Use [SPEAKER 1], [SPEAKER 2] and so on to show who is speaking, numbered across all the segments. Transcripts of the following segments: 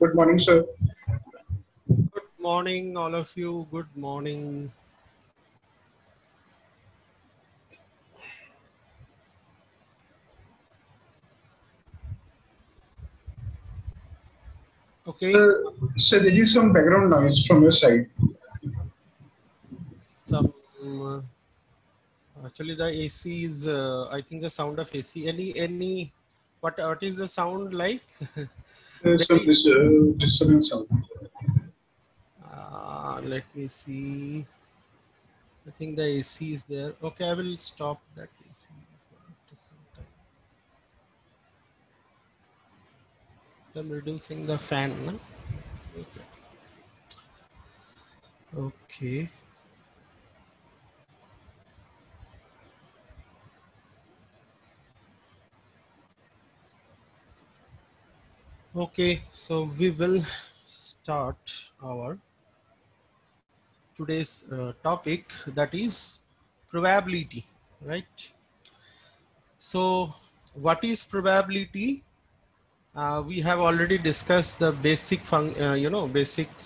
[SPEAKER 1] Good morning, sir.
[SPEAKER 2] Good morning, all of you. Good morning. Okay.
[SPEAKER 1] Sir, there is some background noise from your side.
[SPEAKER 2] Some actually the AC is. I think the sound of AC. Any. What is the sound like?
[SPEAKER 1] There's some
[SPEAKER 2] Very.
[SPEAKER 1] disturbance sound.
[SPEAKER 2] Let me see. I think the AC is there. Okay, I will stop that AC after some time. So I'm reducing the fan. No? Okay. Okay. So we will start our today's topic, that is probability, right? So what is probability? We have already discussed the basics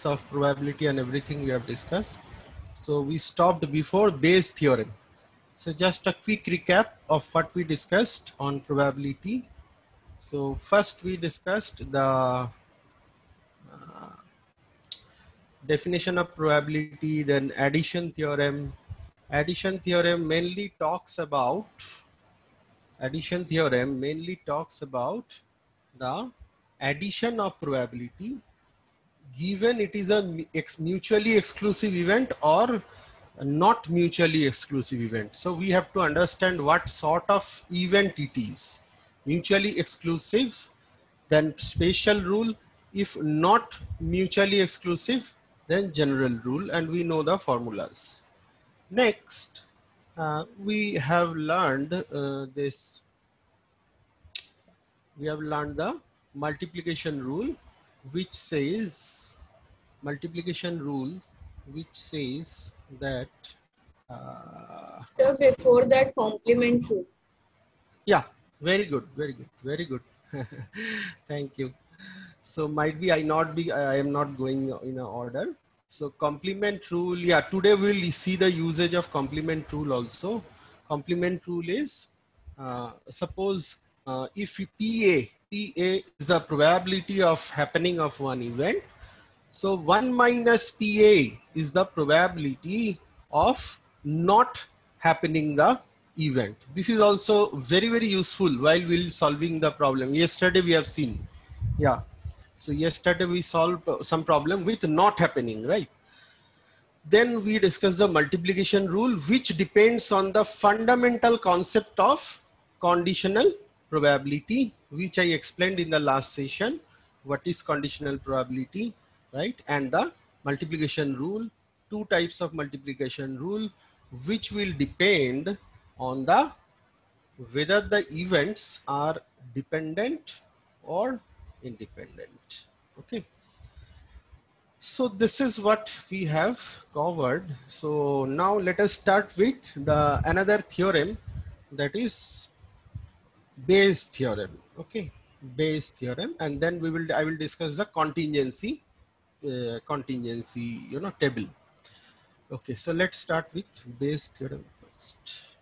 [SPEAKER 2] of probability and everything we have discussed. So we stopped before Bayes theorem. So just a quick recap of what we discussed on probability. So first we discussed the definition of probability, then addition theorem. Addition theorem mainly talks about the addition of probability given it is a mutually exclusive event or not mutually exclusive event. So we have to understand what sort of event it is. Mutually exclusive, then special rule. If not mutually exclusive, then general rule, and we know the formulas. Next, we have learned we have learned the multiplication rule, which says that
[SPEAKER 3] So before that, complement rule.
[SPEAKER 2] yeah, very good, very good, very good. Thank you. So might be I am not going in a order. So complement rule, yeah, today we will see the usage of complement rule also. Complement rule is, suppose if PA is the probability of happening of one event. So 1 minus PA is the probability of not happening the event. This is also very, very useful while we'll solving the problem. Yesterday we have seen, yeah. So yesterday we solved some problem with not happening, right? Then we discussed the multiplication rule, which depends on the fundamental concept of conditional probability, which I explained in the last session. What is conditional probability, right? And the multiplication rule, two types of multiplication rule, which will depend on the whether the events are dependent or independent. Okay. So this is what we have covered. So now let us start with the another theorem, that is Bayes theorem. Okay, Bayes theorem, and then I will discuss the contingency table. Okay, so let's start with Bayes theorem first.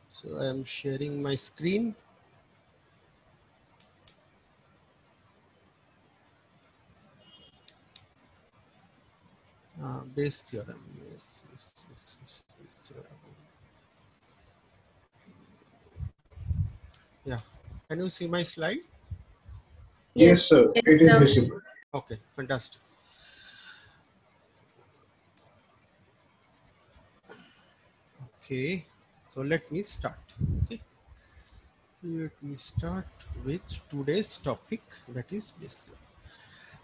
[SPEAKER 2] So I am sharing my screen. Bayes theorem. Yes, Bayes theorem. Yeah. Can you see my slide?
[SPEAKER 1] Yes, sir.
[SPEAKER 3] Yes,
[SPEAKER 1] It is
[SPEAKER 3] sir.
[SPEAKER 1] visible.
[SPEAKER 2] Okay, fantastic. Okay, so let me start. Okay, let me start with today's topic, that is Bayes theorem.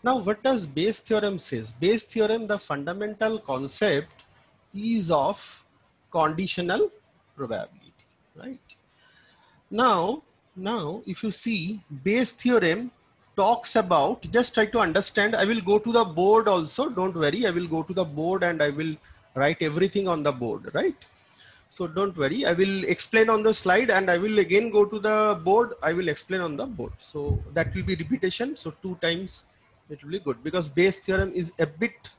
[SPEAKER 2] Now, what does Bayes theorem says? Bayes theorem, the fundamental concept is of conditional probability, right? Now, if you see Bayes theorem talks about, just try to understand. I will go to the board also. Don't worry. I will go to the board and I will write everything on the board, right? So don't worry, I will explain on the slide and I will again go to the board. I will explain on the board. So that will be repetition. So 2 times It will be good because Bayes theorem is a bit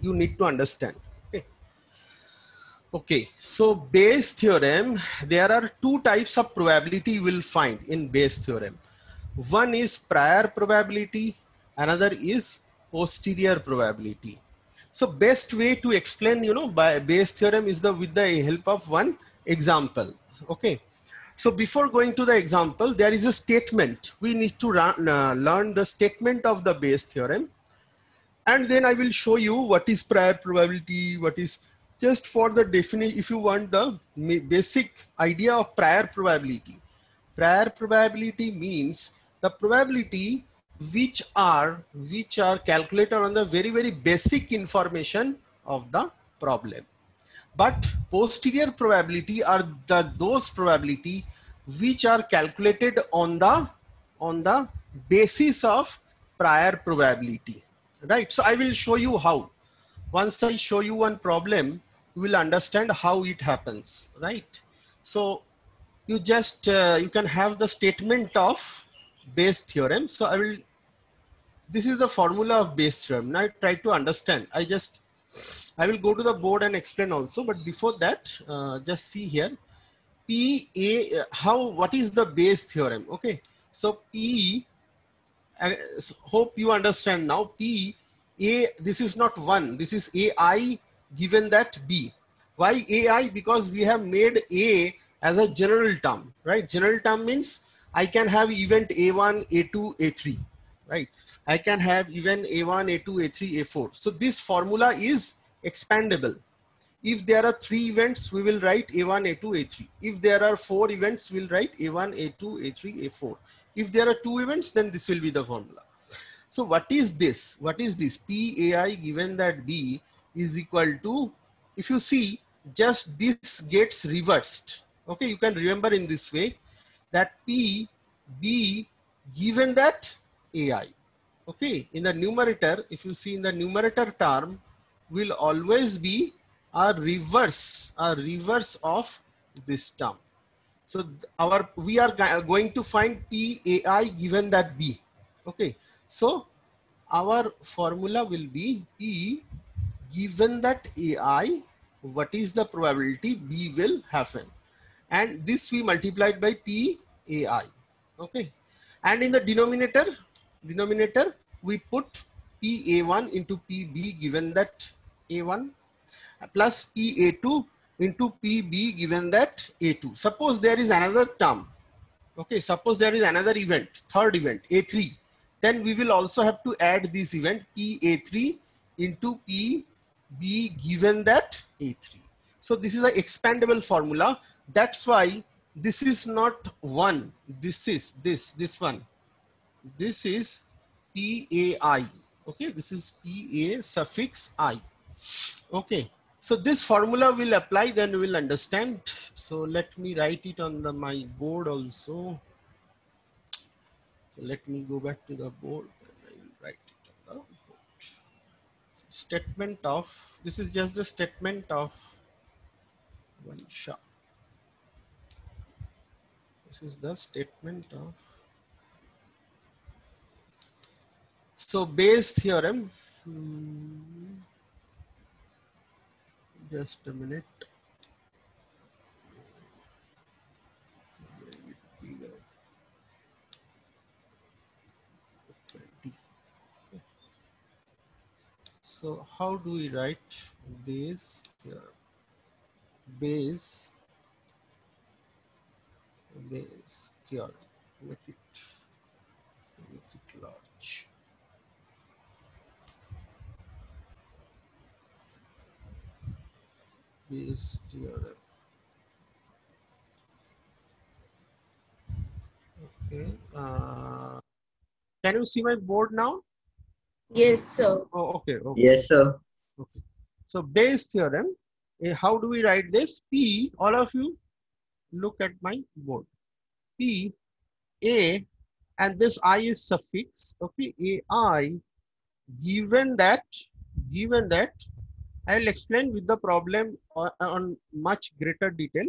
[SPEAKER 2] you need to understand. Okay. Okay. So Bayes theorem, there are two types of probability you will find in Bayes theorem. One is prior probability, another is posterior probability. So best way to explain, by Bayes theorem is with the help of one example. Okay. So before going to the example, there is a statement. We need to learn the statement of the Bayes theorem. And then I will show you what is prior probability, what is just for the definition. If you want the basic idea of prior probability. Prior probability means the probability which are calculated on the very basic information of the problem. But posterior probability are those probability which are calculated on the basis of prior probability, right? So I will show you how. Once I show you one problem, you will understand how it happens, right? So you just you can have the statement of Bayes theorem. So this is the formula of Bayes theorem. Now try to understand. I will go to the board and explain also, but before that, just see here, what is the Bayes theorem? Okay, so hope you understand now. This is not 1, this is AI given that B. Why AI? Because we have made A as a general term, right? General term means I can have event A1, A2, A3, right? I can have even A1, A2, A3, A4. So this formula is expandable. If there are 3 events, we will write A1, A2, A3. If there are 4 events, we'll write A1, A2, A3, A4. If there are 2 events, then this will be the formula. So what is this? What is this? PAI given that B is equal to, if you see, just this gets reversed. Okay, you can remember in this way that B given that AI. Okay, in the numerator, if you see in the numerator term, will always be a reverse of this term. So we are going to find PAI given that B. Okay, so our formula will be P given that AI, what is the probability B will happen, and this we multiplied by PAI. Okay, and in the denominator we put PA1 into PB given that A1 plus PA2 into PB given that A2. Suppose there is another term. Okay, suppose there is another event, third event, A3. Then we will also have to add this event PA3 into PB given that A3. So this is an expandable formula. That's why this is not 1. This is this one. This is PAI. Okay, this is PA suffix I. Okay, so this formula will apply, then we will understand. So let me write it on my board also. So let me go back to the board and I will write it on the board. Statement of, this is just the statement of one shot. This is the statement of. So Bayes theorem. Just a minute. So how do we write Bayes theorem? Bayes theorem. Make it large. Bayes theorem. Okay. Can you see my board now?
[SPEAKER 3] Yes, sir.
[SPEAKER 2] Oh, okay.
[SPEAKER 4] Yes, sir.
[SPEAKER 2] Okay. So Bayes theorem. How do we write this? P. All of you, look at my board. P A, and this I is suffix. Okay. AI given that I will explain with the problem on much greater detail.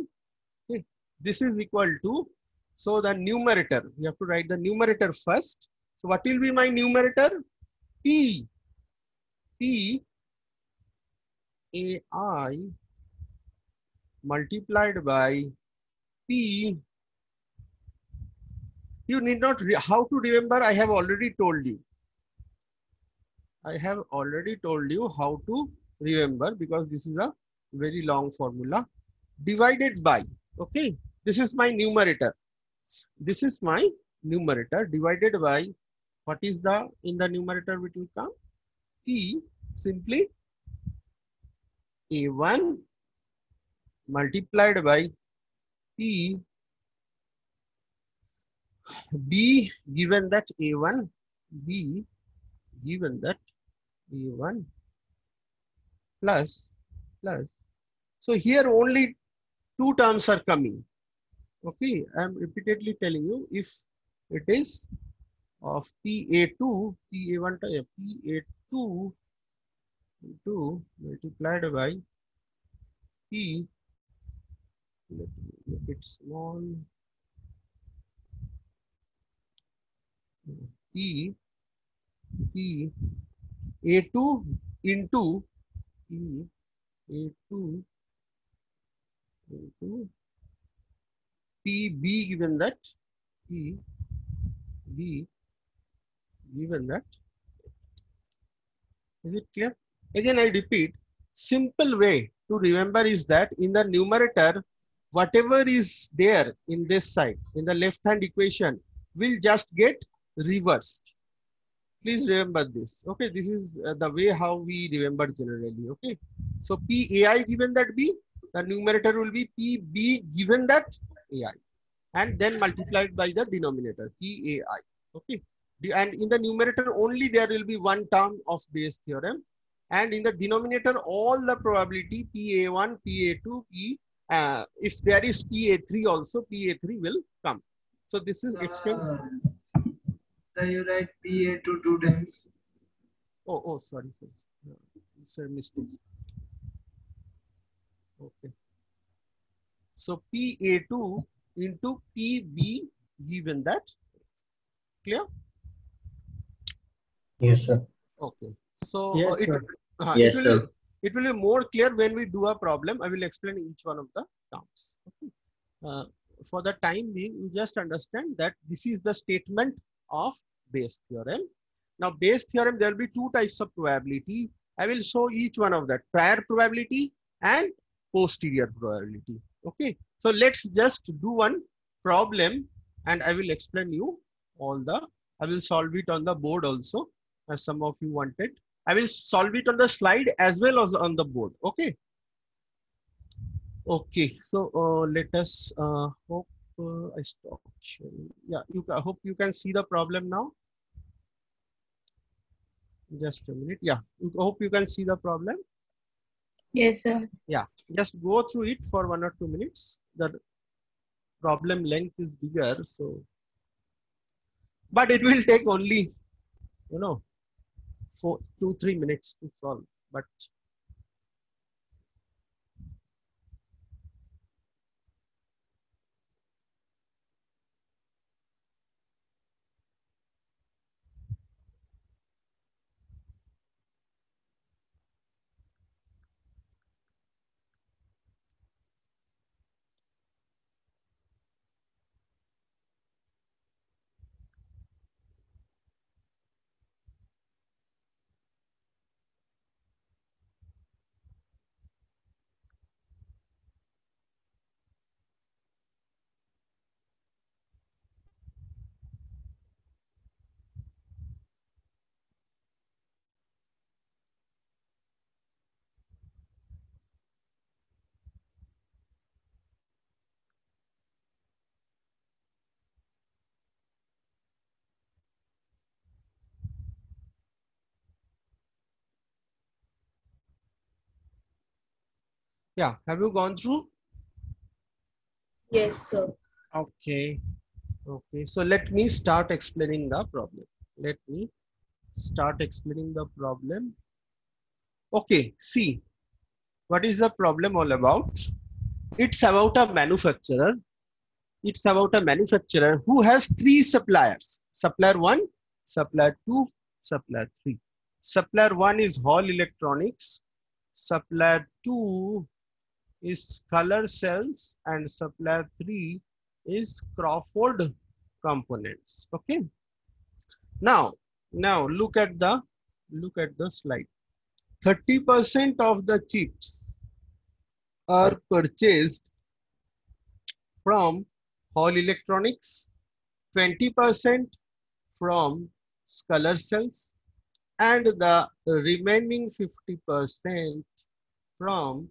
[SPEAKER 2] Okay. This is equal to, so the numerator, you have to write the numerator first. So what will be my numerator? P AI multiplied by P. You need not, how to remember, I have already told you. I have already told you how to remember, because this is a very long formula. Divided by, okay, this is my numerator. This is my numerator divided by, what is the, in the numerator which will come? P, simply A1 multiplied by P B, given that A1, B, given that A1 plus, so here only two terms are coming. Okay, I am repeatedly telling you, if it is of PA2, PA1 to PA2 into multiplied by P, let me make it small, P A2 into P A2 into PB, given that PB, given that. Is it clear? Again, I repeat, simple way to remember is that in the numerator, whatever is there in this side, in the left hand equation, will just get reversed. Please remember this. Okay, this is the way how we remember generally. Okay, so PAI given that B, the numerator will be PB given that AI, and then multiplied by the denominator PAI. Okay, and in the numerator only there will be one term of Bayes theorem, and in the denominator all the probability PA1, PA2, if there is PA3 also, PA3 will come. So this is expensive.
[SPEAKER 4] So you write PA2 two times.
[SPEAKER 2] Oh, sorry. Sir, mistake. Okay. So PA2 into PB given that. Clear?
[SPEAKER 5] Yes, sir.
[SPEAKER 2] Okay. So
[SPEAKER 5] Yes,
[SPEAKER 2] it,
[SPEAKER 5] sir.
[SPEAKER 2] It will be more clear when we do a problem. I will explain each one of the terms. Okay. For the time being, you just understand that this is the statement of Bayes theorem. Now, Bayes theorem, there will be two types of probability. I will show each one of that, prior probability and posterior probability. Okay. So let's just do one problem and I will explain you all the, I will solve it on the board also, as some of you wanted. I will solve it on the slide as well as on the board. Okay. Okay. So let us hope I stop sharing. Yeah, I hope you can see the problem now. Just a minute. Yeah, I hope you can see the problem.
[SPEAKER 3] Yes, sir.
[SPEAKER 2] Yeah, just go through it for 1 or 2 minutes. The problem length is bigger, so, but it will take only, 2-3 minutes to solve. But yeah, have you gone through?
[SPEAKER 3] Yes, sir.
[SPEAKER 2] Okay. Okay. So let me start explaining the problem. Let me start explaining the problem. Okay. See, what is the problem all about? It's about a manufacturer. It's about a manufacturer who has 3 suppliers. Supplier 1, supplier 2, supplier 3. Supplier 1 is Hall Electronics, supplier 2 is Color Cells, and supplier 3 is Crawford Components. Okay. Now look at the slide. 30% of the chips are purchased from Hall Electronics, 20% from Color Cells, and the remaining 50% from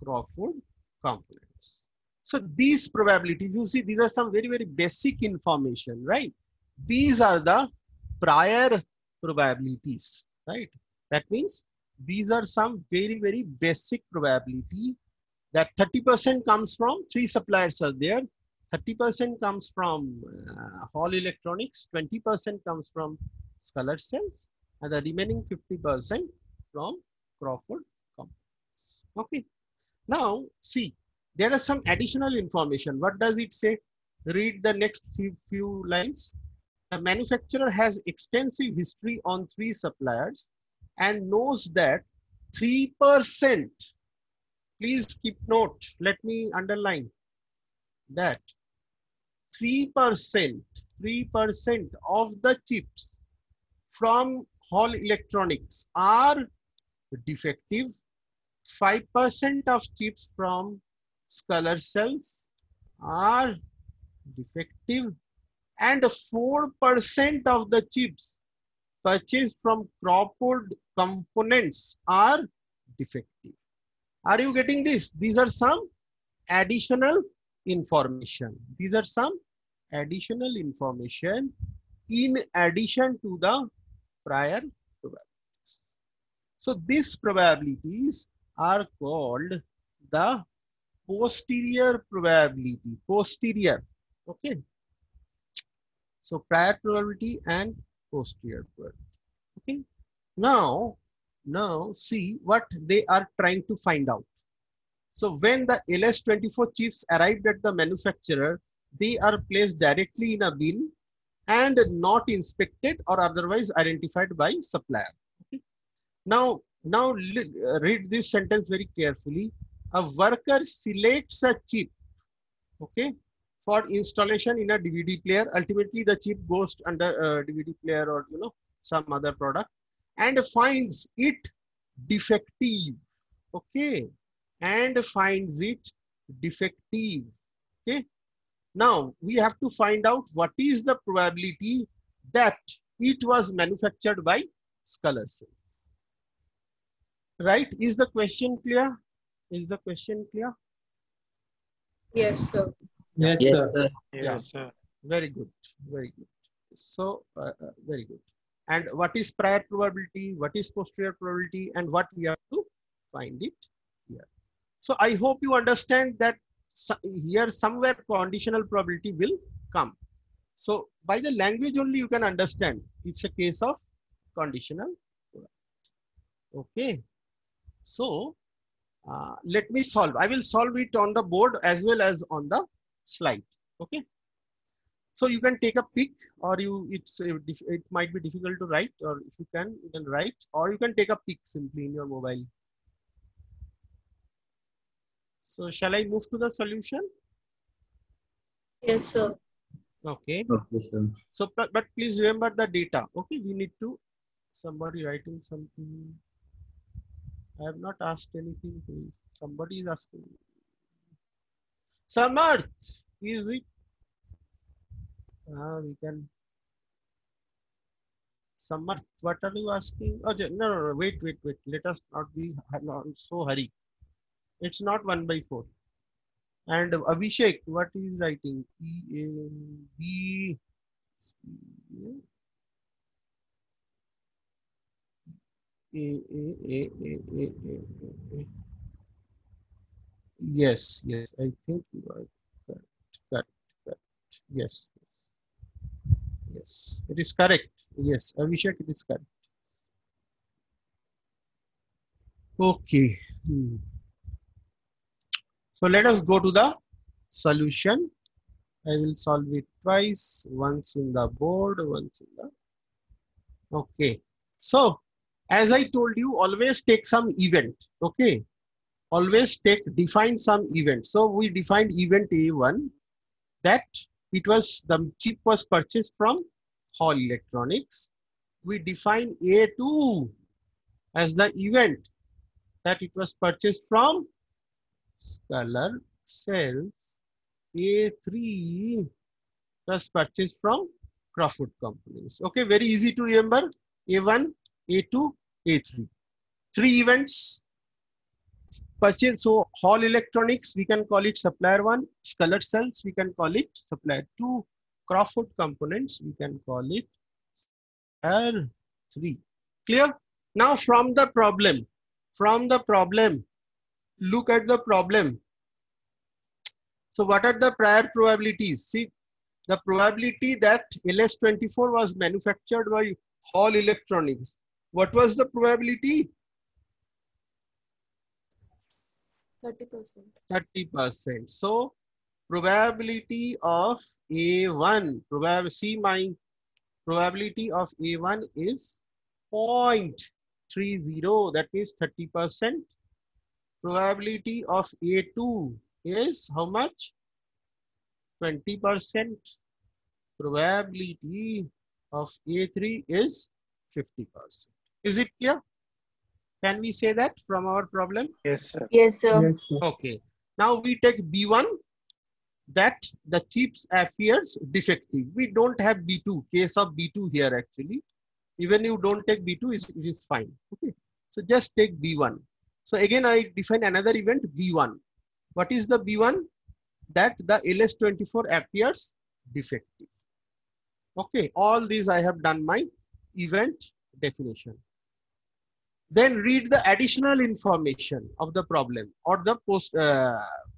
[SPEAKER 2] Crawford Components. So these probabilities, you see, these are some very, very basic information, right? These are the prior probabilities, right? That means these are some very, very basic probability that 30% comes from 3 suppliers are there. 30% comes from Hall Electronics, 20% comes from Color Cells, and the remaining 50% from Crawford Components. Okay. Now, see, there are some additional information. What does it say? Read the next few lines. The manufacturer has extensive history on 3 suppliers and knows that 3%, please keep note, let me underline that 3% of the chips from Hall Electronics are defective, 5% of chips from Color Cells are defective, and 4% of the chips purchased from Crawford Components are defective. Are you getting this? These are some additional information. These are some additional information in addition to the prior probabilities. So these probabilities are called the posterior probability. Posterior. Okay. So prior probability and posterior probability. Okay. Now see what they are trying to find out. So when the LS24 chips arrived at the manufacturer, they are placed directly in a bin and not inspected or otherwise identified by supplier. Okay. Now read this sentence very carefully. A worker selects a chip, okay, for installation in a DVD player. Ultimately, the chip goes under DVD player or some other product and finds it defective. Okay, and finds it defective. Okay. Now we have to find out what is the probability that it was manufactured by Color Cells. Right? Is the question clear? Is the question clear?
[SPEAKER 3] Yes, sir.
[SPEAKER 5] Yes,
[SPEAKER 6] Yes,
[SPEAKER 5] sir.
[SPEAKER 6] sir.
[SPEAKER 5] Yes, sir.
[SPEAKER 2] Very good. Very good. So very good. And what is prior probability? What is posterior probability? And what we have to find it here. So I hope you understand that here somewhere conditional probability will come. So by the language only you can understand it's a case of conditional probability. Okay. So let me solve. I will solve it on the board as well as on the slide. Okay. So you can take a pic, or it might be difficult to write, or if you can write, or you can take a pic simply in your mobile. So shall I move to the solution?
[SPEAKER 3] Yes, sir.
[SPEAKER 2] Okay.
[SPEAKER 6] Okay, sir.
[SPEAKER 2] So but please remember the data. Okay, we need to, somebody writing something. I have not asked anything, please. Somebody is asking. Samarth, is it? We can. Samarth, what are you asking? Oh, no, wait. Let us not be so hurry. It's not 1/4. And Abhishek, what is writing? B. Yes, I think you are correct. Yes, it is correct. Yes, Abhishek, it is correct. Okay. So let us go to the solution. I will solve it twice, once in the board, once in the Okay. So as I told you, always take some event. Okay. Always define some event. So we defined event A1, that the chip was purchased from Hall Electronics. We define A2 as the event that it was purchased from Scalar Cells. A3 was purchased from Crawford Components. Okay, very easy to remember. A1, A2, A3. Three events purchase. So Hall Electronics, we can call it supplier 1. Scalar Cells, we can call it supplier 2. Crawford Components, we can call it supplier 3. Clear? Now from the problem, look at the problem. So what are the prior probabilities? See, the probability that LS24 was manufactured by Hall Electronics. What was the probability?
[SPEAKER 3] 30%.
[SPEAKER 2] 30%. So probability of A1, see my probability of A1 is 0.30, that means 30%. Probability of A2 is how much? 20%. Probability of A3 is 50%. Is it clear? Can we say that from our problem?
[SPEAKER 5] Yes, sir.
[SPEAKER 3] Yes, sir.
[SPEAKER 1] Yes, sir.
[SPEAKER 2] Okay. Now we take B1, that the chips appears defective. We don't have B2, case of B2 here actually. Even you don't take B2, it is fine. Okay. So just take B1. So again, I define another event B1. What is the B1? That the LS24 appears defective. Okay. All these I have done my event definition. Then read the additional information of the problem or the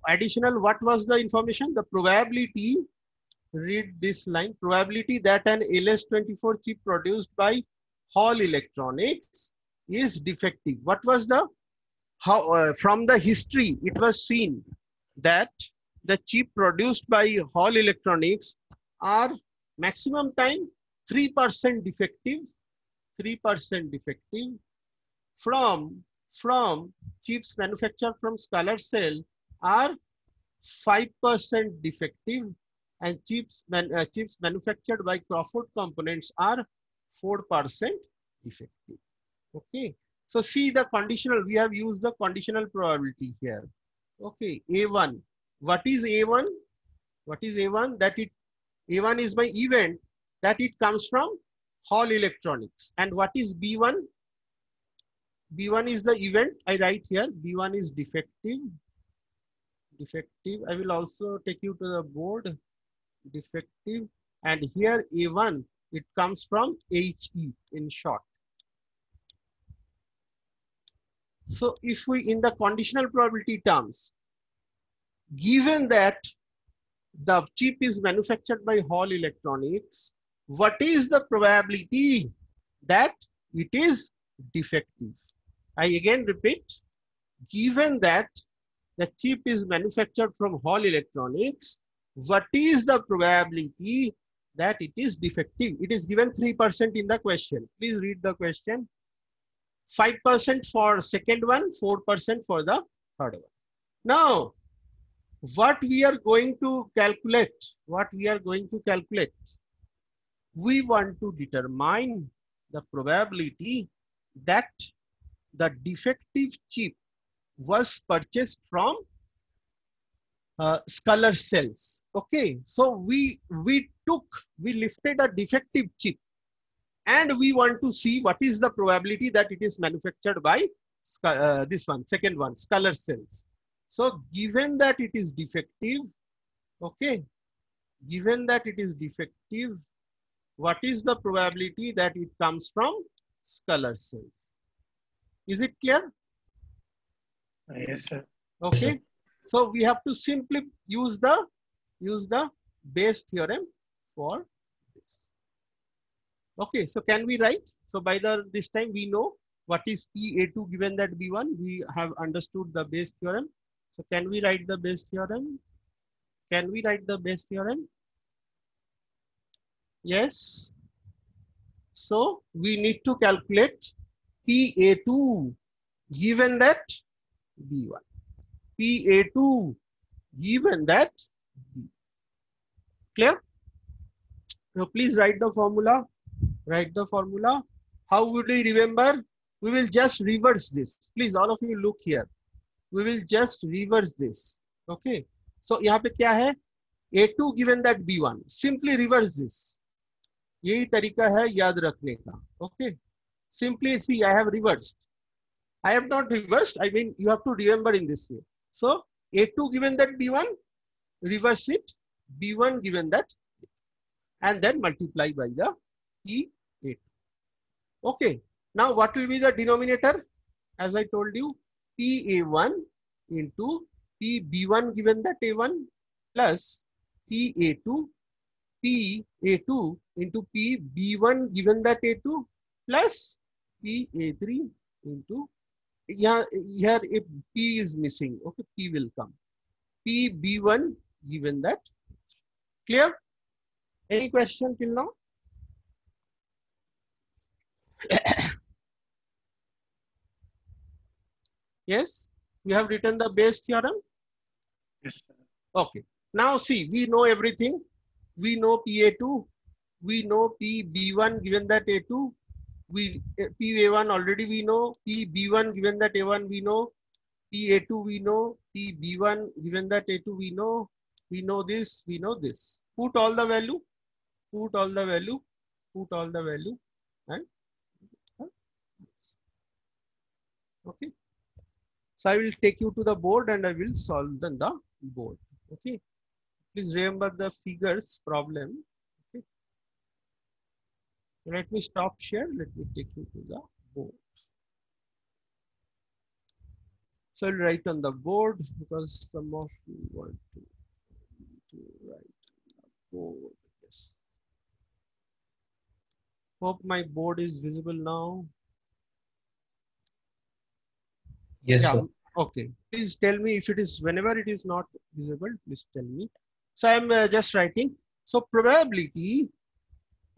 [SPEAKER 2] additional, what was the information? The probability, read this line, probability that an LS24 chip produced by Hall Electronics is defective. What was the, from the history, it was seen that the chip produced by Hall Electronics are maximum time 3% defective, 3% defective. From chips manufactured from Scalar Cell are 5% defective, and chips manufactured by Crawford Components are 4% defective. Okay, so see the conditional, we have used the conditional probability here. Okay, A1. What is A1? What is A1? That A1 is my event that it comes from Hall Electronics. And what is B1? B1 is the event, I write here, B1 is defective. Defective, I will also take you to the board, defective. And here A1, it comes from HE in short. So if we, in the conditional probability terms, given that the chip is manufactured by Hall Electronics, what is the probability that it is defective? I again repeat, given that the chip is manufactured from Hall Electronics, what is the probability that it is defective? It is given 3% in the question. Please read the question. 5% for second one, 4% for the third one. Now, what we are going to calculate, we want to determine the probability that the defective chip was purchased from Scalar Cells. Okay, so we lifted a defective chip and we want to see what is the probability that it is manufactured by this one, second one, Scalar Cells. So given that it is defective, okay, given that it is defective, what is the probability that it comes from Scalar Cells? Is it clear?
[SPEAKER 5] Yes, sir.
[SPEAKER 2] Okay. So we have to simply use the Bayes theorem for this. Okay. So can we write? So by this time we know what is PA2 given that B1. We have understood the Bayes theorem. So can we write the Bayes theorem? Can we write the Bayes theorem? Yes. So we need to calculate PA2 given that B1. PA2 given that B. Clear? Now please write the formula. Write the formula. How would we remember? We will just reverse this. Please, all of you look here. We will just reverse this. Okay. So यहाँ पे क्या है? A2 given that B1. Simply reverse this. यही तरीका है याद रखने का. Okay. Simply see, I have reversed. I have not reversed. I mean, you have to remember in this way. So A2 given that B1, reverse it. B1 given that, and then multiply by the PA2. Okay. Now what will be the denominator? As I told you, PA1 into PB1 given that A1 plus PA2 into PB1 given that A2 plus PA3 into, here if P is missing, okay, P will come. PB1 given that. Clear? Any question till now? Yes, we have written the base theorem.
[SPEAKER 5] Yes, sir.
[SPEAKER 2] Okay. Now see, we know everything. We know PA2. We know PB1 given that A2. We PA1 already we know. PB1 given that A1 we know. PA2 we know. PB1 given that A2 we know. We know this. We know this. Put all the value. Put all the value. Put all the value. And okay. So I will take you to the board and I will solve the board. Okay. Please remember the figures problem. Okay. Let me stop share. Let me take you to the board. So I'll write on the board because some of you want to write on the board. Yes. Hope my board is visible now.
[SPEAKER 6] Yes,
[SPEAKER 2] Yeah.
[SPEAKER 6] sir.
[SPEAKER 2] Okay. Please tell me if it is, whenever it is not visible, please tell me. So I'm just writing. So probability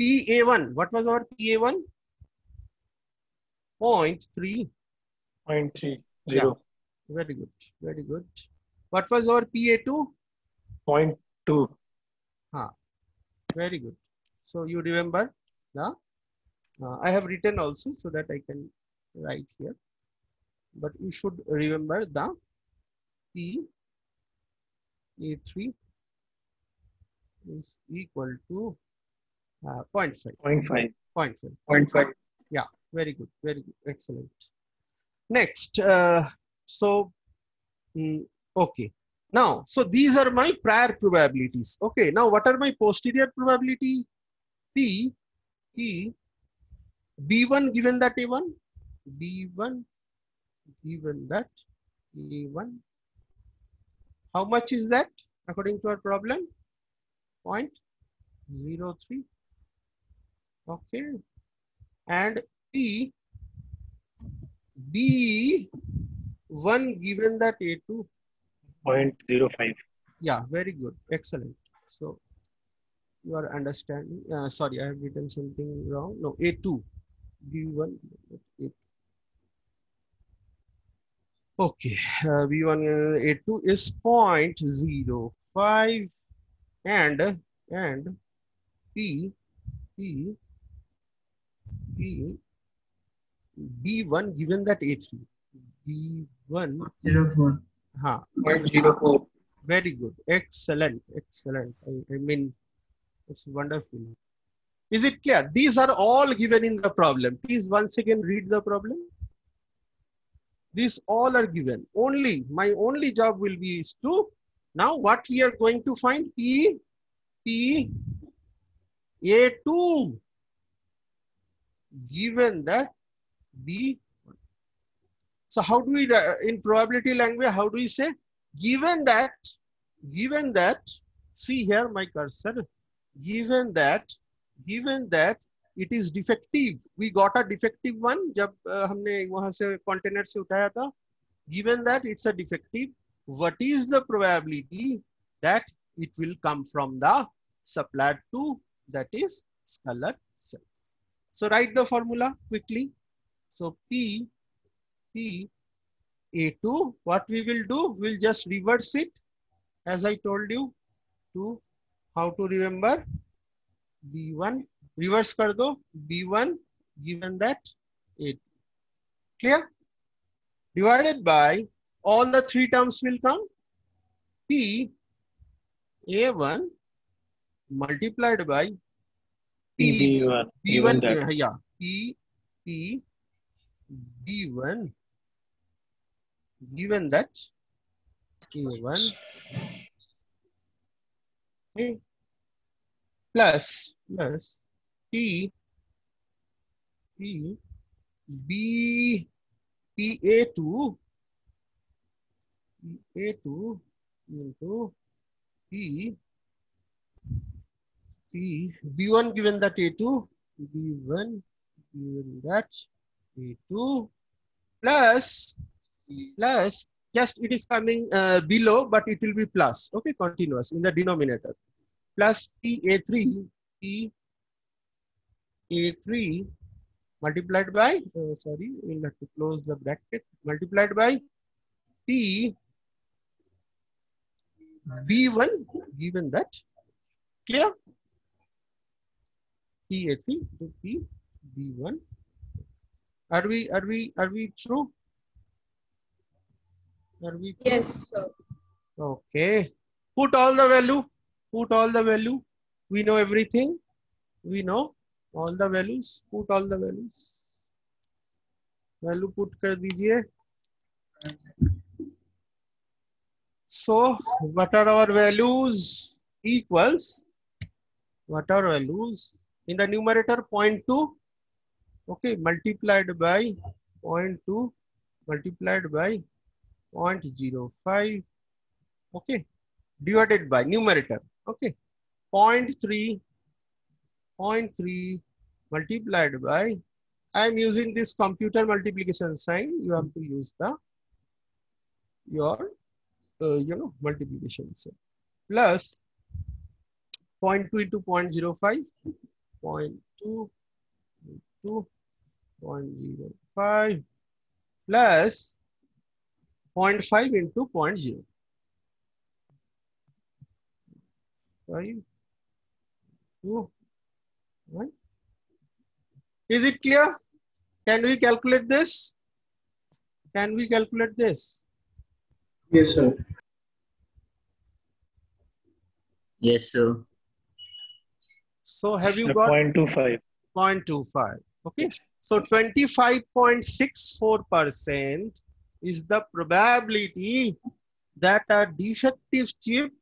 [SPEAKER 2] PA1. What was our PA1? 0.3.
[SPEAKER 5] 0.30.
[SPEAKER 2] Yeah. Very good. Very good. What was our PA2?
[SPEAKER 5] 0.2.
[SPEAKER 2] Very good. So you remember the, I have written also so that I can write here. But you should remember the PA3 is equal to 0.5.
[SPEAKER 5] 0.5.
[SPEAKER 2] 0.5.
[SPEAKER 6] 0.5.
[SPEAKER 2] Yeah, very good. Very good. Excellent. Next, okay. Now, so these are my prior probabilities. Okay. Now, what are my posterior probability? B1 given that A1, B1 given that A1. How much is that according to our problem? 0.03. Okay. And B1 given that A2.
[SPEAKER 5] 0.05.
[SPEAKER 2] Yeah, very good. Excellent. So you are understanding. Sorry, I have written something wrong. No, A2. B1. A2. Okay. B1 A2 is 0.05 and B1 given that A3. B1
[SPEAKER 4] 0.04.
[SPEAKER 6] 0.04.
[SPEAKER 2] Very good. Excellent. Excellent. I mean, it's wonderful. Is it clear? These are all given in the problem. Please once again read the problem. These all are given. Only, my only job will be is to, now what we are going to find? A2 given that B. So how do we, in probability language, how do we say? Given that, see here my cursor, given that it is defective. We got a defective one जब हमने वहां से container से उठाया था. Given that it's a defective, what is the probability that it will come from the supplied to, that is scalar cells. So write the formula quickly. So P A2, what we will do, we'll just reverse it as I told you to how to remember B1, reverse kar do, B1 given that A2. Clear? Divided by all the three terms will come P A1 multiplied by P
[SPEAKER 5] PB1,
[SPEAKER 2] B1
[SPEAKER 5] given that.
[SPEAKER 2] yeah P B1 given that A1 okay, plus P B A2 into P B1 given that A2 B1 given that A2 plus just it is coming below, but it will be plus, okay, continuous in the denominator, plus PA3 multiplied by sorry, we'll have to close the bracket, multiplied by P B1 given that. Clear? PA3 to P B1. Are we through? Are we through?
[SPEAKER 3] Yes, sir.
[SPEAKER 2] Okay. Put all the value. Put all the value. We know everything. We know all the values. Put all the values. Value put कर दीजिए. So what are our values? Equals. What are values? In the numerator 0.2. Okay. Multiplied by 0.2 multiplied by 0.05. Okay. Divided by numerator. Okay. 0.3 multiplied by, I am using this computer multiplication sign. You have to use the your multiplication sign, plus 0.2 into 0.05, 0.2 into 0.05 plus 0.5 into 0.05. 2, 1. Is it clear? Can we calculate this? Can we calculate this?
[SPEAKER 1] Yes, sir.
[SPEAKER 7] Yes, sir.
[SPEAKER 2] So have you got
[SPEAKER 5] 0.25.
[SPEAKER 2] 0.25? Okay.
[SPEAKER 5] Yes.
[SPEAKER 2] So 25.64% is the probability that a defective chip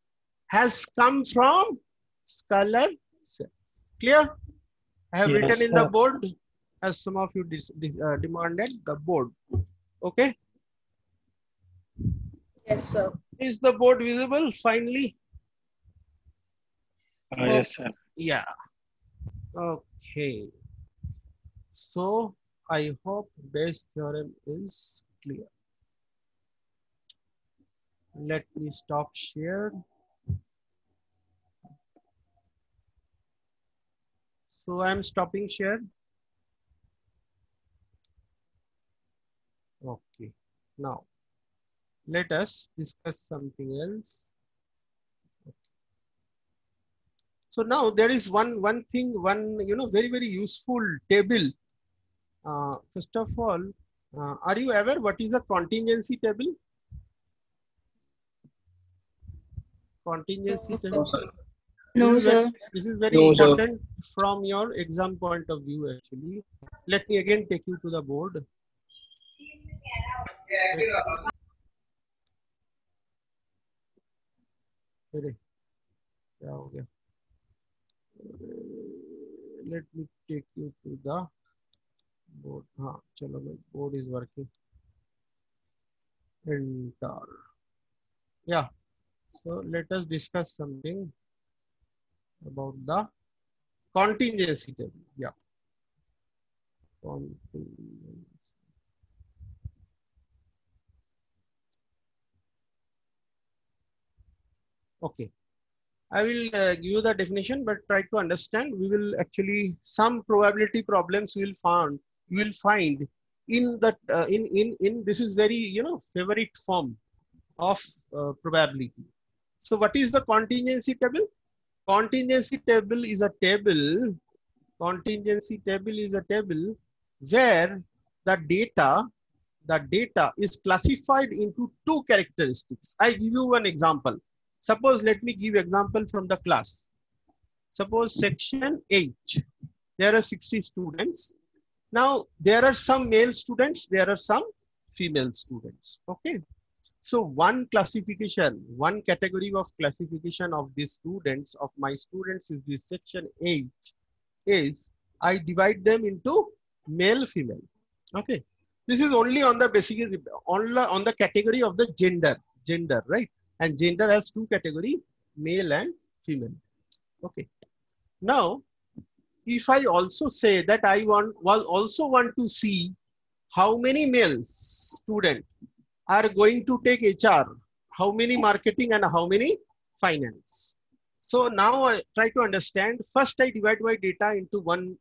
[SPEAKER 2] has come from scalar cells. Clear? I have
[SPEAKER 5] Yes,
[SPEAKER 2] written in the
[SPEAKER 5] sir.
[SPEAKER 2] board as some of you demanded the board. Okay.
[SPEAKER 3] Yes, sir.
[SPEAKER 2] Is the board visible finally?
[SPEAKER 5] Yes, sir.
[SPEAKER 2] Yeah. Okay. So I hope Bayes theorem is clear. Let me stop share. So I'm stopping share. Okay. Now let us discuss something else. So now there is one thing, very useful table. First of all, are you aware what is a contingency table? Contingency table.
[SPEAKER 3] No, sir.
[SPEAKER 2] This is very
[SPEAKER 6] No, sir.
[SPEAKER 2] important from your exam point of view actually. Let me again take you to the board. Let me take you to the board. Chalo, my board is working. Enter. Yeah. So let us discuss something about the contingency table. Yeah. Contingency. Okay. I will give you the definition, but try to understand. We will actually some probability problems you will find in that in this is very favorite form of probability. So what is the contingency table? Contingency table is a table. Contingency table is a table where the data is classified into two characteristics. I give you one example. Suppose, let me give example from the class. Suppose section H, there are 60 students. Now, there are some male students, there are some female students, okay? So one classification, one category of classification of these students, of my students is this section H, is I divide them into male, female, okay? This is only on the basic, on the category of the gender, right? And gender has two categories, male and female. Okay. Now, if I also say that I also want to see how many male students are going to take HR, how many marketing and how many finance. So now I try to understand. First, I divide my data into one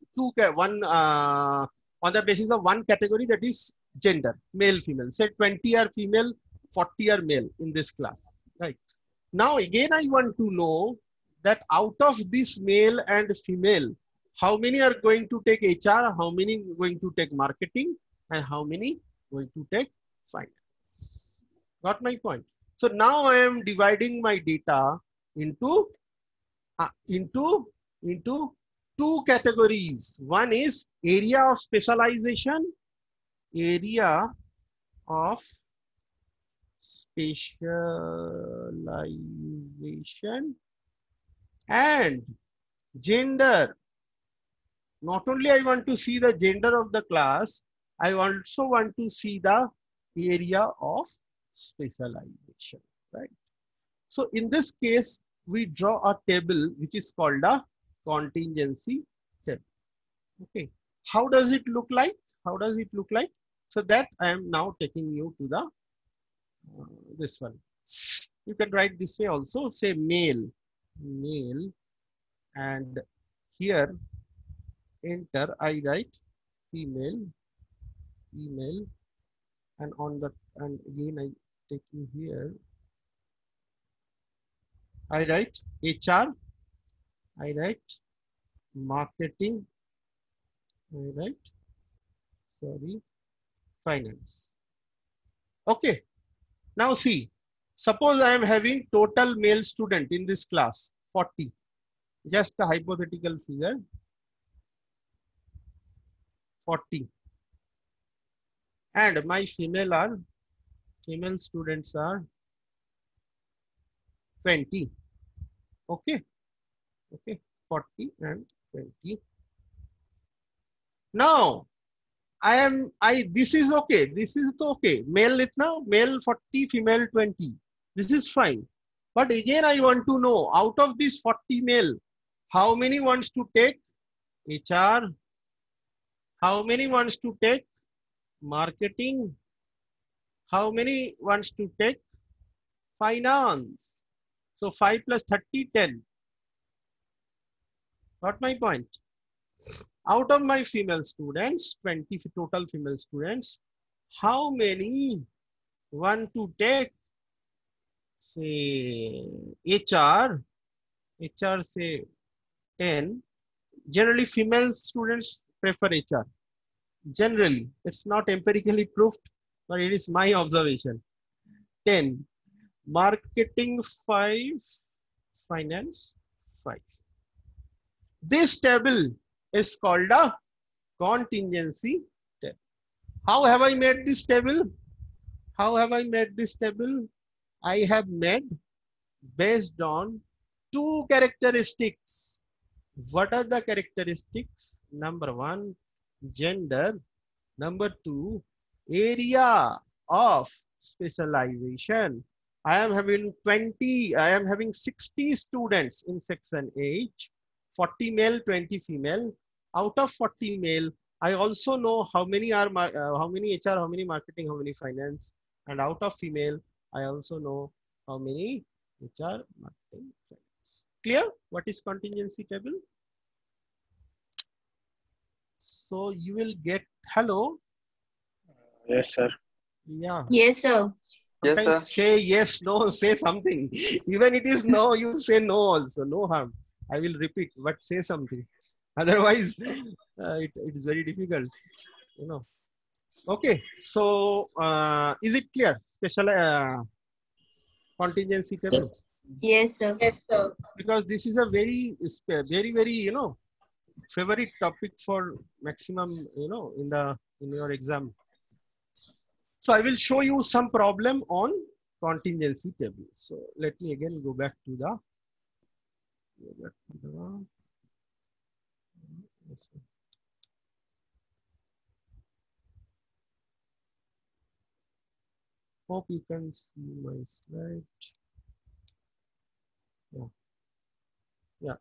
[SPEAKER 2] on the basis of one category, that is gender, male, female. Say 20 are female, 40 are male in this class, right? Now again, I want to know that out of this male and female, how many are going to take HR, how many going to take marketing, and how many going to take finance. Got my point? So now I am dividing my data into two categories. One is area of specialization, and gender. Not only I want to see the gender of the class, I also want to see the area of specialization, right? So in this case, we draw a table which is called a contingency table. Okay, how does it look like? How does it look like? So that I am now taking you to the this one. You can write this way also. Say male, and here enter. I write female, and on the and again I take you here. I write HR, I write marketing, I write, sorry, finance. Okay. Now see, suppose I am having total male student in this class, 40. Just a hypothetical figure, 40. And my female students are 20. Okay. Okay. 40 and 20. Now, this is okay. This is okay. Male itna, male 40, female 20. This is fine. But again, I want to know out of this 40 male, how many wants to take HR? How many wants to take marketing? How many wants to take finance? So 5 plus 30, 10. Got my point? Out of my female students, 20 total female students, how many want to take, say, HR? HR, say, 10. Generally, female students prefer HR. Generally, it's not empirically proved, but it is my observation. 10. Marketing 5, finance 5. This table is called a contingency table. How have I made this table? How have I made this table? I have made based on two characteristics. What are the characteristics? Number 1, gender. Number 2, area of specialization. I am having 60 students in section H, 40 male, 20 female. Out of 40 male, I also know how many are how many HR, how many marketing, how many finance, and out of female, I also know how many HR, marketing, finance. clear? What is contingency table? So you will get, hello.
[SPEAKER 5] Yes, sir.
[SPEAKER 2] Yeah.
[SPEAKER 3] Yes, sir.
[SPEAKER 4] Yes,
[SPEAKER 2] Sometimes
[SPEAKER 4] sir.
[SPEAKER 2] say yes, no, say something. Even it is no, you say no also, no harm. I will repeat, but say something. Otherwise, it is very difficult, you know. Okay, so is it clear? Special contingency table?
[SPEAKER 3] Yes, sir.
[SPEAKER 8] Yes, sir.
[SPEAKER 2] Because this is a very, very, you know, favorite topic for maximum, you know, in your exam. So I will show you some problem on contingency table. So let me again go back to the, this one. Hope you can see my slide. Yeah, yeah,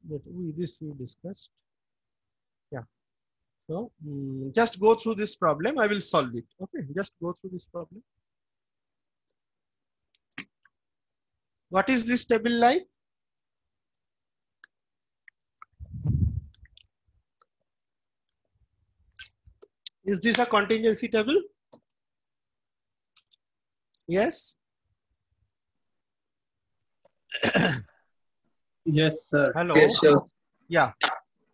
[SPEAKER 2] this we discussed. Yeah. So just go through this problem. I will solve it. Okay, just go through this problem. What is this table like? Is this a contingency table? Yes.
[SPEAKER 5] Yes, sir.
[SPEAKER 2] Hello.
[SPEAKER 6] Yes, sir.
[SPEAKER 2] Yeah.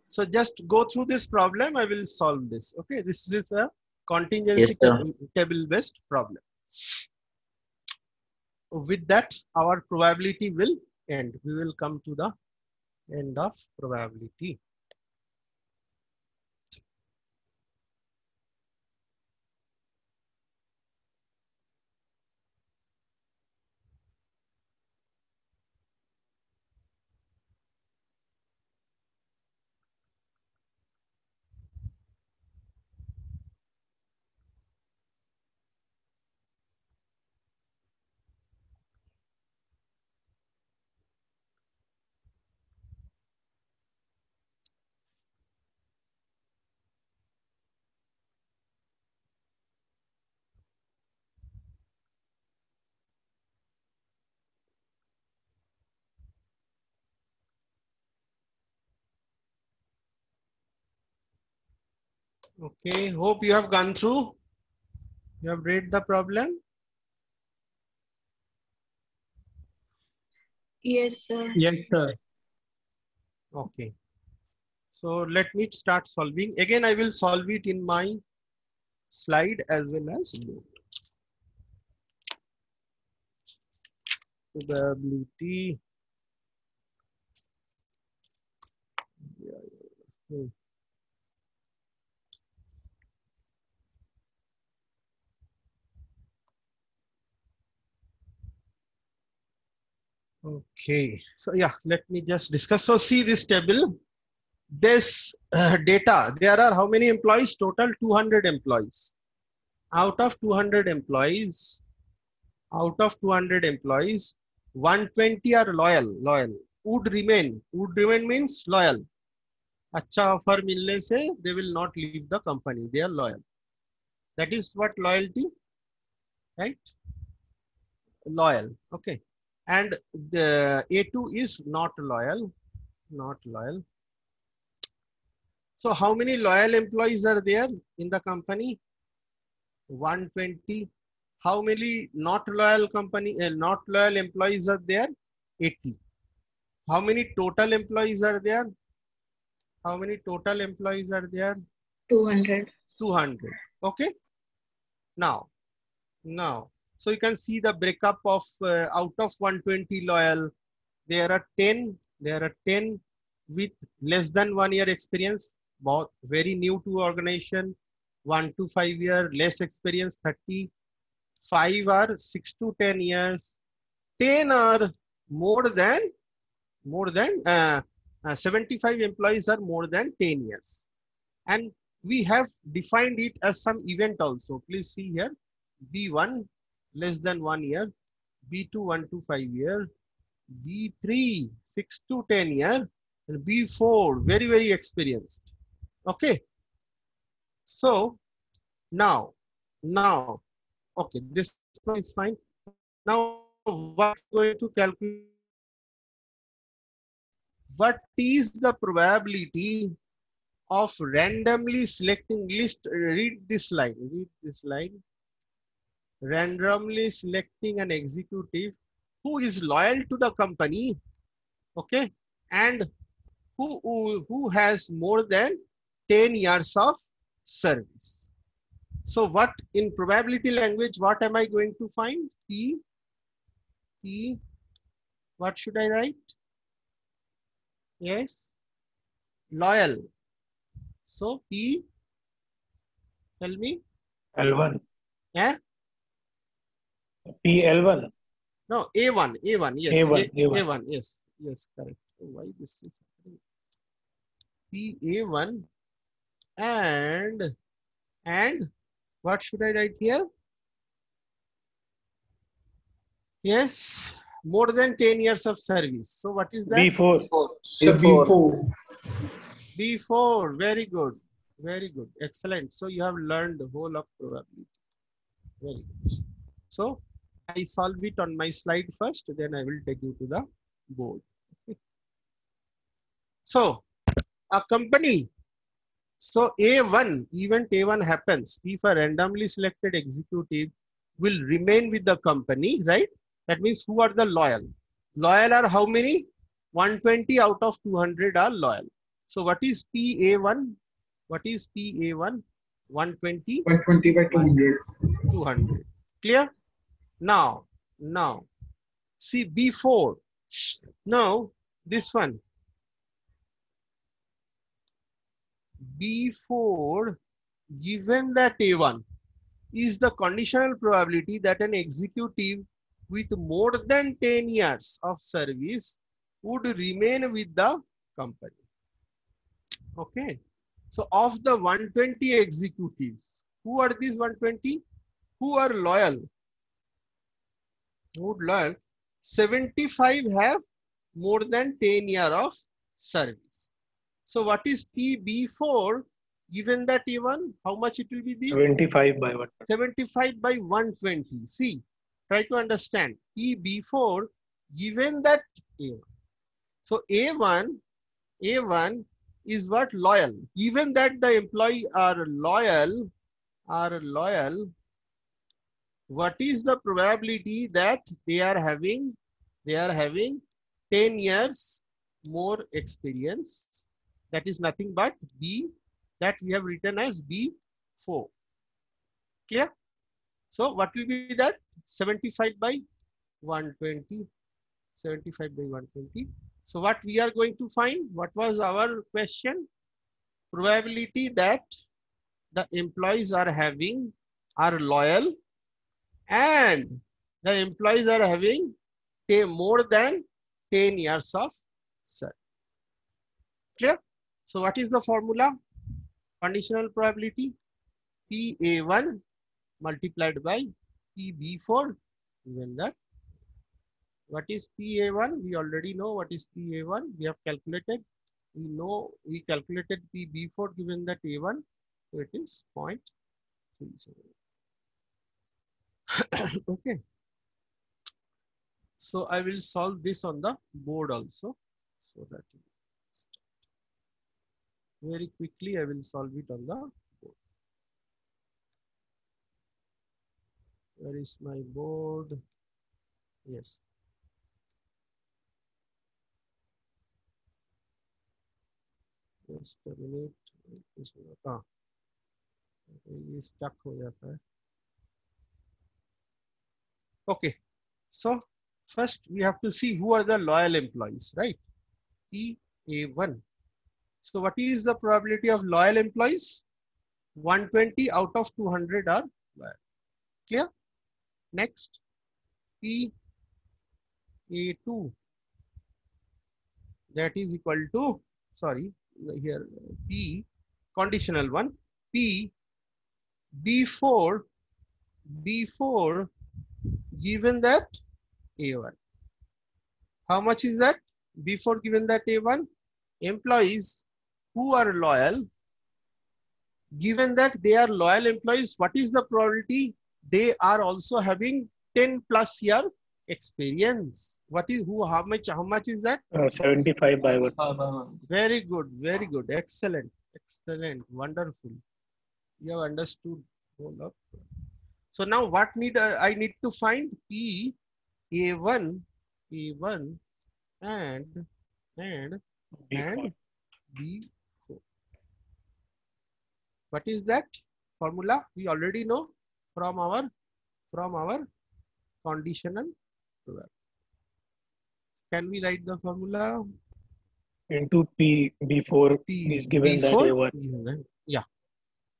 [SPEAKER 2] So just go through this problem. I will solve this. Okay. This is a contingency table based problem. With that, our probability will end. We will come to the end of probability. Okay, hope you have gone through. You have read the problem.
[SPEAKER 3] Yes, sir.
[SPEAKER 5] Yes, sir.
[SPEAKER 2] Okay. So let me start solving. Again, I will solve it in my slide as well as note. Probability. Okay, so yeah, let me just discuss. So see this table, this data, there are how many employees? Total 200 employees. Out of 200 employees, 120 are loyal, would remain means loyal. अच्छा offer मिलने से they will not leave the company, they are loyal. That is what loyalty, right? Loyal, okay. And the A2 is not loyal. So how many loyal employees are there in the company? 120. How many not loyal employees are there? 80. How many total employees are there?
[SPEAKER 3] 200.
[SPEAKER 2] 200. Okay. Now, so you can see the breakup of out of 120 loyal, there are 10 with less than 1 year experience, both very new to organization, 1 to 5 year, less experience 30, 5 are 6 to 10 years, 10 are more than 75 employees are more than 10 years. And we have defined it as some event also. Please see here, B1 less than 1 year, B2 1 to 5 year, B3 6 to 10 year, and B4 very, very experienced. Okay. So now, okay, this one is fine. Now what going to calculate? what is the probability of randomly selecting read this line, randomly selecting an executive who is loyal to the company, okay, and who has more than 10 years of service. So what in probability language, what am I going to find? P, what should I write? Yes, loyal. So P, tell me.
[SPEAKER 5] L1.
[SPEAKER 2] Yeah?
[SPEAKER 5] PL1.
[SPEAKER 2] No, A1, yes. A1, yes, correct. Oh, why this is happening? PA1 and what should I write here? Yes, more than 10 years of service. So what is that?
[SPEAKER 5] B4.
[SPEAKER 1] So B4.
[SPEAKER 2] B4, very good. Excellent. So you have learned the whole of probability. Very good. So I solve it on my slide first, then I will take you to the board. Okay. So a company. So event A1 happens if a randomly selected executive will remain with the company, right? That means who are the loyal? Loyal are how many? 120 out of 200 are loyal. So what is PA1? What is PA1? 120?
[SPEAKER 1] 120 by 200.
[SPEAKER 2] 200. Clear? Now, see B4. Now, this one. B4, given that A1 is the conditional probability that an executive with more than 10 years of service would remain with the company. Okay. So of the 120 executives, who are these 120? Who are loyal? Who are loyal? 75 have more than 10 years of service. So what is PB4 given that A1? How much it will be?
[SPEAKER 5] 75 by 1.
[SPEAKER 2] 75 by 120. See, try to understand. PB4 given that A1. So A1 is what? Loyal. Given that the employee are loyal, what is the probability that they are having 10 years more experience? That is nothing but B, that we have written as B4. Clear? So what will be that? 75 by 120. 75 by 120. So what we are going to find? What was our question? Probability that the employees are loyal and the employees are having more than 10 years of service. Clear? So what is the formula? Conditional probability PA1 multiplied by PB4, given that. What is PA1? We already know what is PA1. We have calculated. We know we calculated PB4 given that A1. So it is 0.37. Okay. So I will solve this on the board also. So that very quickly I will solve it on the board. Where is my board? Yes. Just a minute. ये stuck हो जाता है. Okay. So first we have to see who are the loyal employees, right? PA1. So what is the probability of loyal employees? 120 out of 200 are loyal. Clear? Next, PA2. That is equal to, sorry, here P, conditional one, P, B4 given that A1. How much is that? B4 given that A1? Employees who are loyal, given that they are loyal employees, what is the probability? They are also having 10+ year Experience. What is who? How much is that?
[SPEAKER 5] 75 by 1.
[SPEAKER 2] Very good. Very good. Excellent. Excellent. Wonderful. You have understood. Hold up. So now what I need to find P A1 and
[SPEAKER 5] B4.
[SPEAKER 2] B4. What is that formula? We already know from our conditional verb. Can we write the formula?
[SPEAKER 5] Into P B4
[SPEAKER 2] P
[SPEAKER 5] is given that
[SPEAKER 2] B4?
[SPEAKER 5] A1.
[SPEAKER 2] Yeah.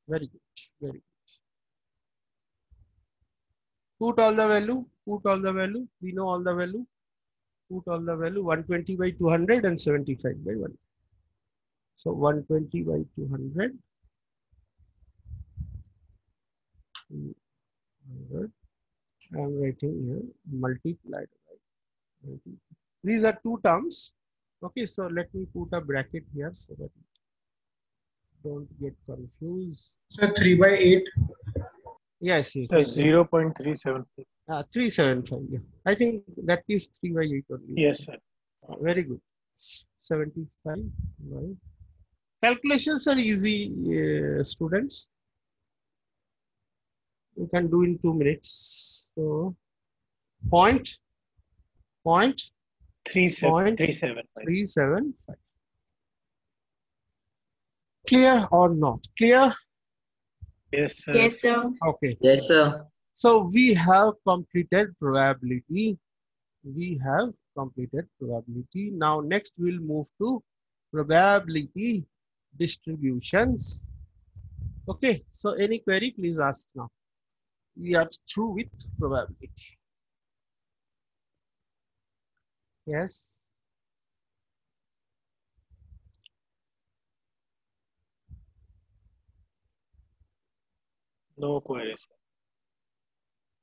[SPEAKER 2] Very good. Very good. Put all the value. Put all the value. We know all the value. Put all the value. 120 by 200 and 75 by 1. So 120 by 200. 200. I'm writing here multiplied by. These are two terms. Okay, so let me put a bracket here so that don't get confused.
[SPEAKER 1] So 3 by 8.
[SPEAKER 2] Yes, yes.
[SPEAKER 5] That's 0.375.
[SPEAKER 2] 375. Yeah, I think that is 3 by 8 only.
[SPEAKER 5] Yes, sir.
[SPEAKER 2] Very good. 75. Right. Calculations are easy, students. You can do in 2 minutes. So, point
[SPEAKER 5] 375.
[SPEAKER 2] 375. Clear or not? Clear?
[SPEAKER 5] Yes, sir.
[SPEAKER 3] Yes, sir.
[SPEAKER 2] Okay.
[SPEAKER 7] Yes, sir.
[SPEAKER 2] So we have completed probability. We have completed probability. Now next we'll move to probability distributions. Okay. So any query, please ask now. We are through with probability. Yes.
[SPEAKER 5] No queries.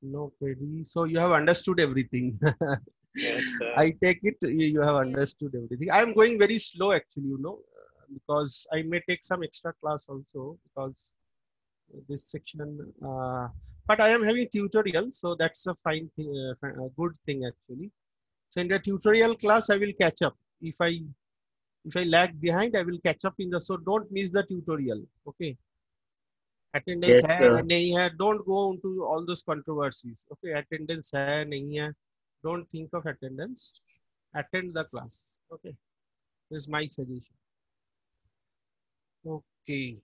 [SPEAKER 2] No query. So you have understood everything.
[SPEAKER 5] Yes, sir.
[SPEAKER 2] I take it you have understood everything. I am going very slow actually, because I may take some extra class also because this section. But I am having tutorial, so that's a fine thing, a good thing actually. So in the tutorial class, I will catch up. If I lag behind, I will catch up in the. So don't miss the tutorial. Okay. Attendance
[SPEAKER 7] Yes,
[SPEAKER 2] है
[SPEAKER 7] sir.
[SPEAKER 2] नहीं है. Don't go into all those controversies. Okay. Attendance है नहीं है. Don't think of attendance. Attend the class. Okay. This is my suggestion. Okay.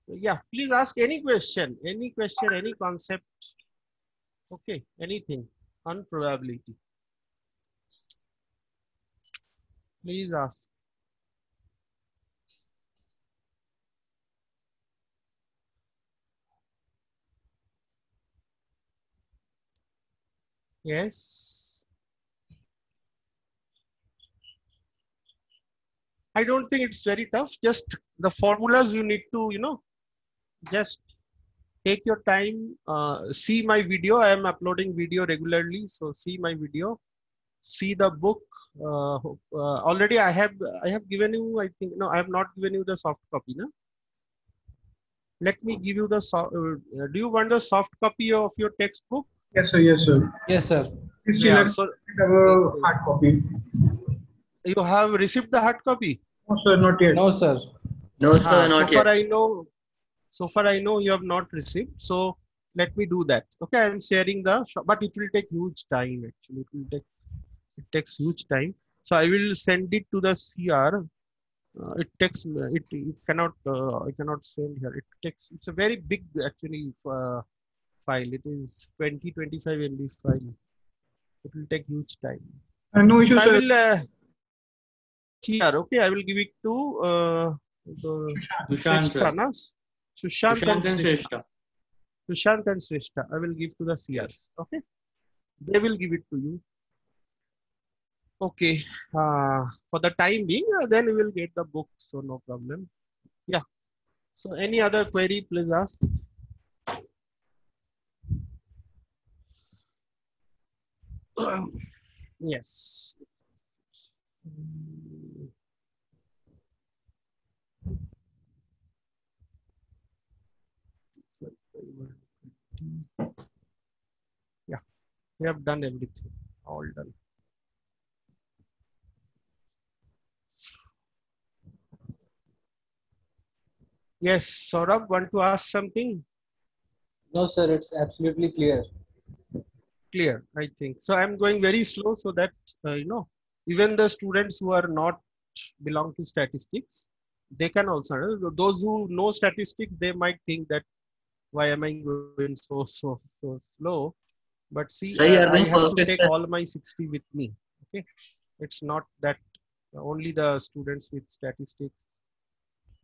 [SPEAKER 2] Yeah, please ask any question, any concept. Okay, anything on probability. Please ask. Yes. I don't think it's very tough. Just the formulas you need to, just take your time. See my video. I am uploading video regularly. So see my video. See the book. Already I have given you, I think, no, I have not given you the soft copy. No? Let me give you the do you want the soft copy of your textbook?
[SPEAKER 1] Yes, sir. Yes, sir.
[SPEAKER 6] Yes, sir.
[SPEAKER 1] Please
[SPEAKER 2] Yeah,
[SPEAKER 1] have
[SPEAKER 2] so
[SPEAKER 1] a hard copy.
[SPEAKER 2] you have received the hard copy?
[SPEAKER 1] No, sir, not yet.
[SPEAKER 6] No, sir.
[SPEAKER 7] No, sir,
[SPEAKER 2] So
[SPEAKER 7] not
[SPEAKER 2] far
[SPEAKER 7] yet.
[SPEAKER 2] so far I know you have not received. So let me do that. Okay, I am sharing but it will take huge time actually. It takes huge time. So I will send it to the CR. It takes it cannot I cannot send here. It's a very big actually file. It is 20-25 MB file. It will take huge time.
[SPEAKER 1] No issue,
[SPEAKER 2] I
[SPEAKER 1] sir.
[SPEAKER 2] will CR. Okay, I will give it to Sushant and Shrestha. Sushant and Shrestha. I will give to the CRs. Okay, they will give it to you. Okay, for the time being, then we will get the book, so no problem. Yeah. So any other query, please ask. Yes. Yeah. We have done everything. All done. Yes, Saurabh, want to ask something?
[SPEAKER 8] No, sir, it's absolutely clear.
[SPEAKER 2] Clear, I think. So I'm going very slow so that, even the students who are not belong to statistics, they can also, those who know statistics, they might think that why am I going so slow? But see,
[SPEAKER 7] Sir, you are
[SPEAKER 2] I
[SPEAKER 7] doing
[SPEAKER 2] have to
[SPEAKER 7] perfect,
[SPEAKER 2] take
[SPEAKER 7] sir.
[SPEAKER 2] all my 60 with me. Okay, it's not that only the students with statistics.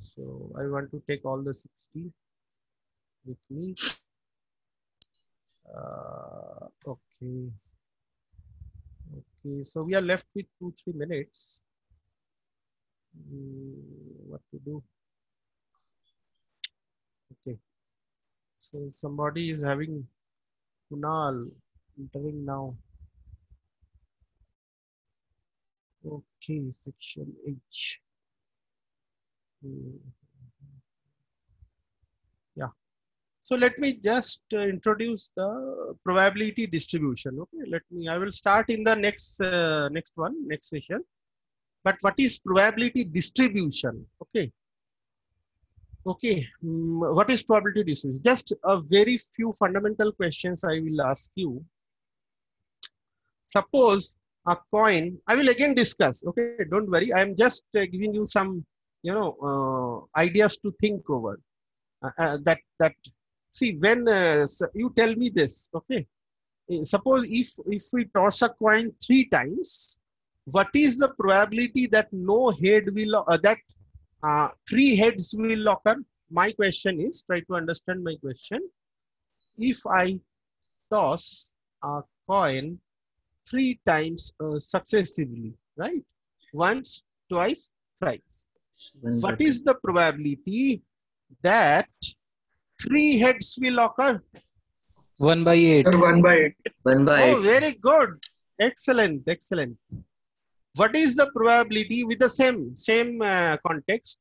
[SPEAKER 2] So I want to take all the 60 with me. Okay. Okay, so we are left with 2-3 minutes. What to do? Okay. So somebody is having Kunal entering now. Okay, section H. Yeah. So let me just introduce the probability distribution. Okay, I will start in the next session. But what is probability distribution? Okay. Okay, what is probability distribution? Just a very few fundamental questions I will ask you. Suppose a coin, I will again discuss. Okay, don't worry. I am just giving you some, ideas to think over. See, when so you tell me this, okay. Suppose if we toss a coin 3 times, what is the probability that no head will that 3 heads will occur? My question is, try to understand my question. If I toss a coin 3 times successively, right? Once, twice, thrice. What is the probability that 3 heads will occur?
[SPEAKER 8] 1/8.
[SPEAKER 6] 1/8.
[SPEAKER 7] 1/8.
[SPEAKER 2] Oh, very good. Excellent, excellent. What is the probability with the same context?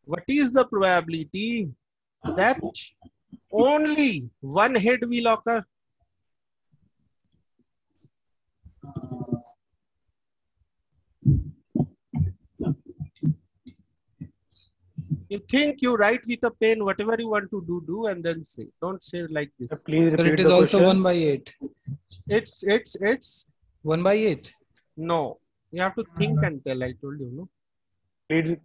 [SPEAKER 2] What is the probability that only 1 head will occur? You think, you write with a pen, whatever you want to do, and then say. Don't say like this.
[SPEAKER 5] Please
[SPEAKER 8] Sir,
[SPEAKER 5] repeat
[SPEAKER 8] it is
[SPEAKER 5] the
[SPEAKER 8] also
[SPEAKER 5] question.
[SPEAKER 8] 1/8.
[SPEAKER 2] It's
[SPEAKER 8] 1/8.
[SPEAKER 2] no. You have to think and tell. I told you, no.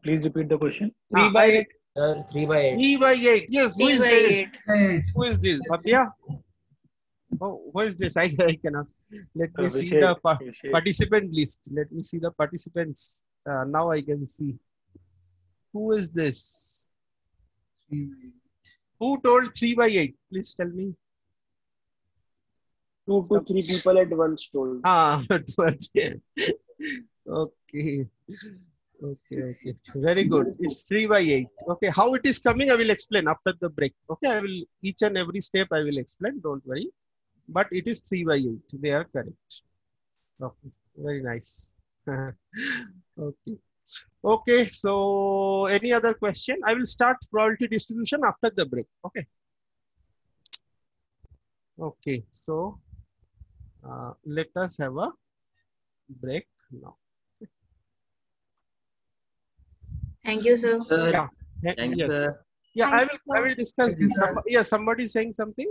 [SPEAKER 5] Please repeat the question.
[SPEAKER 8] 3/8. 3/8.
[SPEAKER 2] 3/8. Yes. Who is this?
[SPEAKER 4] 8.
[SPEAKER 2] Who is this? Bhavya? Oh, who is this? I cannot. Let me see the
[SPEAKER 5] Abhishek.
[SPEAKER 2] participant list. Let me see the participants. Now I can see. Who is this? Who told 3/8? Please tell me.
[SPEAKER 9] 2 to 3 people at once told.
[SPEAKER 2] Okay. Okay. Very good. It's 3/8. Okay. How it is coming, I will explain after the break. Okay. I will, each and every step I will explain. Don't worry. But it is 3/8. They are correct. Okay. Very nice. Okay. Okay. So any other question? I will start probability distribution after the break. Okay. Okay. So let us have a break now.
[SPEAKER 3] Thank you, sir.
[SPEAKER 2] Yeah.
[SPEAKER 7] Thank you,
[SPEAKER 2] Yes.
[SPEAKER 7] sir.
[SPEAKER 2] Yeah,
[SPEAKER 3] Thank
[SPEAKER 2] I will discuss
[SPEAKER 4] Thank you,
[SPEAKER 2] this.
[SPEAKER 4] sir.
[SPEAKER 2] Somebody is saying something.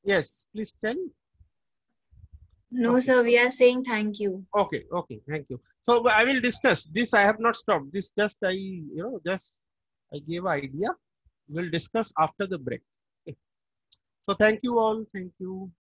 [SPEAKER 2] Yes, please tell.
[SPEAKER 3] No,
[SPEAKER 2] Okay.
[SPEAKER 3] sir, we are saying thank you.
[SPEAKER 2] Okay, thank you. So I will discuss this. I have not stopped. This just I gave an idea. We'll discuss after the break. Okay. So thank you all. Thank you.